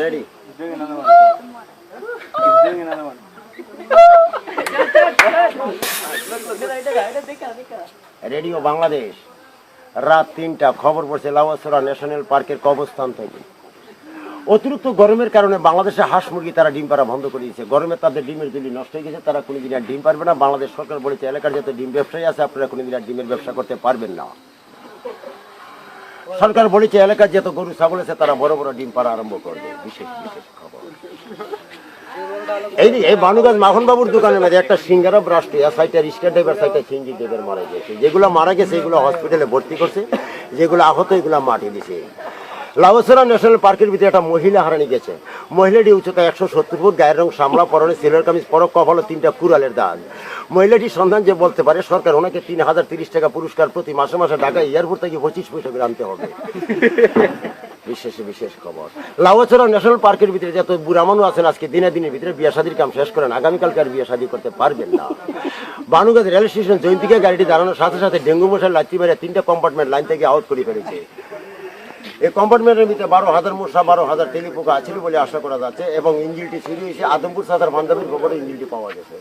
ready. Radio Bangladesh রাত ৩টা খবর পড়ছে লাউয়াছড়া ন্যাশনাল পার্কের কবরস্থান থেকে। অতিরিক্ত গরমের কারণে বাংলাদেশে হাঁস মুরগি তারা ডিম পাড়া বন্ধ করে দিয়েছে। গরমে তাদের ডিমের জুলি নষ্ট হয়ে গেছে, তারা কোনোদিন আর ডিম পারবে না। বাংলাদেশ সরকার বলেছে এলাকার যত ডিম ব্যবসায়ী আছে আপনারা কোনোদিন আর ডিমের ব্যবসা করতে পারবেন না। সরকার বলেছে এলাকার যত গরু ছাগল আছে তারা বড় বড় ডিম পাড়া আরম্ভ করবে। বিশেষ বিশেষ খবর এই বানুগঞ্জ মাখন বাবুর দোকানের মধ্যে একটা সিঙ্গারা ব্রাস্ট সাইটে রিক্সা ড্রাইভার সাইটে সিএনজি ড্রাইভার মারা গেছে। যেগুলো মারা গেছে এগুলো হসপিটালে ভর্তি করছে, যেগুলো আহত এগুলো মাটি দিছে। লাউয়াছড়া ন্যাশনাল পার্কের ভিতরে একটা মহিলা হারানি গেছে। মহিলাটি উচ্চতা 170 ফুট, গায়ের রং সামলা, পরনে সিলের কামিজ, পরক কপালে 3টা কুড়ালের দাগ। মহিলাটির সন্ধান যে বলতে পারে সরকার ওনাকে 3030 টাকা পুরস্কার প্রতি মাসে মাসে ঢাকা এয়ারপোর্ট থেকে 25 পয়সা করে আনতে হবে। বিশেষ বিশেষ খবর লাউয়াছড়া ন্যাশনাল পার্কের ভিতরে যত বুড়া মানুষ আছেন আজকে দিনের ভিতরে বিয়ে শাদীর কাম শেষ করেন, আগামীকালকে আর বিয়ে শাদী করতে পারবেন না। বানুগঞ্জ রেল স্টেশন জয়ন্তিকা গাড়িটি দাঁড়ানোর সাথে সাথে ডেঙ্গু মশার লাঠি মেরে 3টা কম্পার্টমেন্ট লাইন থেকে আউট করে ফেলেছে। এই কম্পার্টমেন্টের ভিতরে 12,000 মশা 12,000 টেলিপোকা ছিল বলে আশা করা যাচ্ছে এবং ইঞ্জিনটি চুরি হয়েছে। আদমপুর সাদার বান্দাবির খবরে ইঞ্জিনটি পাওয়া গেছে।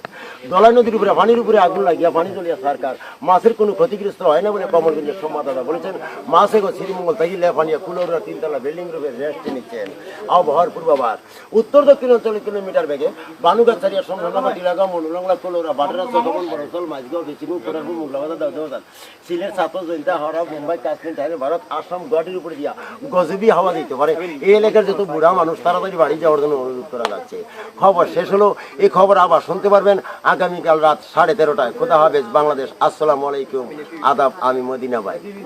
দলাই নদীর উপরে পানির উপরে আগুন লাগিয়া পানি জ্বলিয়া সরকার মাছের কোনো ক্ষতিগ্রস্ত হয় না বলে কমলগঞ্জের সংবাদদাতা বলেছেন। মাছ এগো শ্রীমঙ্গল থেকে লেফানিয়া কুলোরা 3তলা বিল্ডিং রূপে রেস্ট নিচ্ছেন। আবহাওয়ার পূর্বাভাস উত্তর দক্ষিণ অঞ্চলে কিলোমিটার বেগে বানুগাছ ছাড়িয়া সমনামা টিলাগাঁও মনুলংলা কোলোরা বাডরা চকমন বরসল মাঝগাঁও বেচিমু কোরারপুর মুগলাবাদা দাউদাবাদ সিলেট ছাত্র জয়ন্তা হাওড়া মুম্বাই কাশ্মীর চাইলে ভারত আসাম গুয়াহাটির উপরে দিয়া গজবি হাওয়া দিতে পারে। এই এলাকার যত বুড়া মানুষ তাড়াতাড়ি বাড়ি যাওয়ার জন্য অনুরোধ করা যাচ্ছে। খবর শেষ হলো। এই খবর আবার শুনতে পারবেন আগামীকাল রাত 13:30টায়। খোদা হাফেজ বাংলাদেশ। আসসালামু আলাইকুম, আদাব। আমি মদিনা ভাই।